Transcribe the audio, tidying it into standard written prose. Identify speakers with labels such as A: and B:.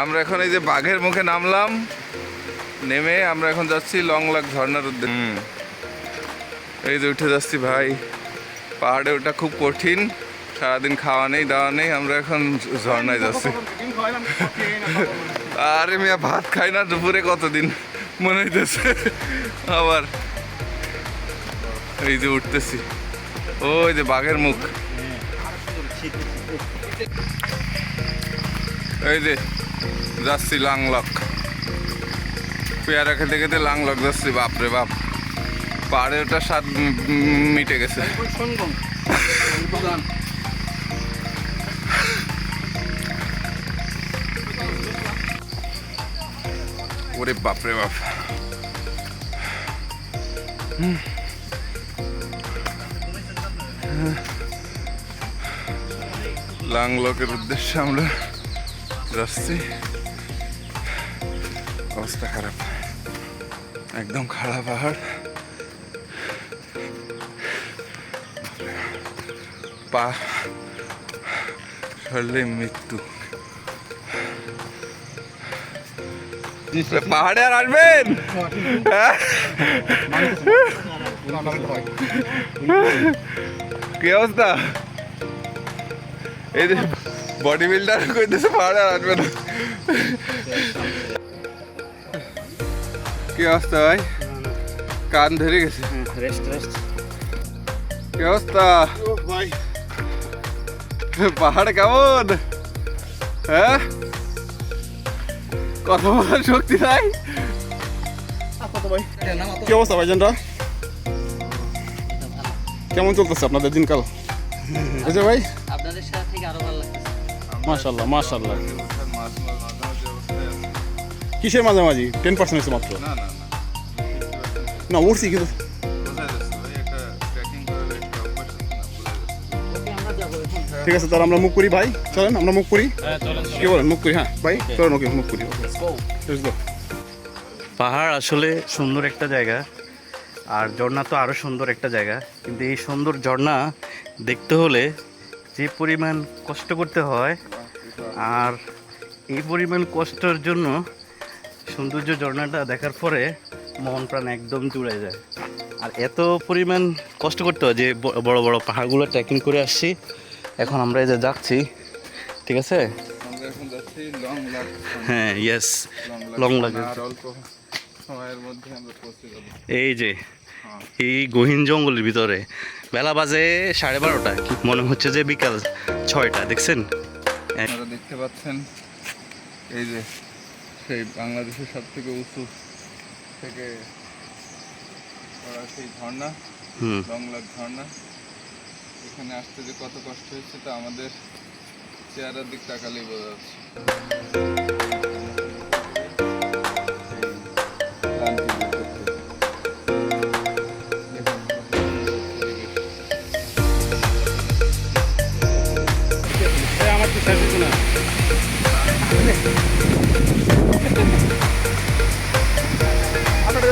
A: আমরা এখন এই যে বাঘের মুখে নামলাম, নেমে আমরা এখন যাচ্ছি লংলাক ঝর্ণার উদ্দেশ্যে। এই যে উঠে যাচ্ছি ভাই, পাহাড়ে ওটা খুব কঠিন, সারাদিন খাওয়া নেই দাওয়া নেই, আমরা এখন ঝর্ণায় যাচ্ছি। আরে মিয়া ভাত খাই না দুপুরে কতদিন মনে হইতেছে। আবার এই যে উঠতেছি, ওই যে বাঘের মুখ, এই যে যাচ্ছি লাংলক। পেয়ারা খেতে খেতে লাংলক যাচ্ছি। বাপরে বাপ, পাহাড়ে ওটা স্বাদ মিটে গেছে। ওরে বাপরে বাপ, লাংলকের উদ্দেশ্যে আমরা যাচ্ছি। অবস্থা খারাপ, একদম খাড়া পাহাড়, পা সরলে মৃত্যু। পাহাড়ে আর আসবেন? কি অবস্থা? এই যে বডি বিল্ডার কইতেছে পাহাড়ে আর আসবে না। কি অবস্থা ভাই? কান ধরে গেছে। কি অবস্থা ভাই? পাহাড়ে কেমন? হ্যাঁ, কথা বলার শক্তি নাই।
B: কি অবস্থা ভাইজানরা? কেমন চলতেছে আপনাদের দিনকাল? বুঝে ভাই,
C: আপনাদের সাথে থেকে আরো ভালো লাগতেছে।
B: মাশাআল্লাহ মাশাআল্লাহ। কিসের মাঝামাঝি? 10% হয়েছে মাত্র।
A: না না
B: না উঠছি কিন্তু। ঠিক আছে, তাহলে আমরা মুখ করি ভাই, চলেন আমরা মুখ করি। কি বলেন, মুখ করি? হ্যাঁ ভাই চলেন, ওকে মুখ করি।
D: পাহাড় আসলে সুন্দর একটা জায়গা, আর ঝর্ণা তো আরও সুন্দর একটা জায়গা। কিন্তু এই সুন্দর ঝর্ণা দেখতে হলে যে পরিমাণ কষ্ট করতে হয়, আর এই পরিমাণ কষ্টের জন্য সৌন্দর্য ঝর্ণাটা দেখার পরে মন প্রাণ একদম জুড়ে যায়। আর এত পরিমাণ কষ্ট করতে হয় যে বড় বড় পাহাড়গুলো ট্রেকিং করে আসছি। এখন আমরা এই যে যাচ্ছি, ঠিক আছে?
A: আমরা এখন যাচ্ছি লংলাক।
D: হ্যাঁ, ইয়েস, লংলাক।
A: আর অল্প সময়ের মধ্যে আমরা পৌঁছে যাব।
D: এই যে এই গহীন জঙ্গলের ভিতরে বেলা বাজে 12:30, মনে হচ্ছে যে বিকাল 6টা। দেখছেন?
A: আপনারা দেখতে পাচ্ছেন এই যে সেই বাংলাদেশের সব থেকে উঁচু থেকে সেই ঝর্ণা, লংলাক ঝর্ণা। এখানে আসতে যে কত কষ্ট হচ্ছে তা আমাদের চেহারার দিক তাকালেই বোঝা যাচ্ছে।
B: আমার কি সার্ভিস না? আপনারা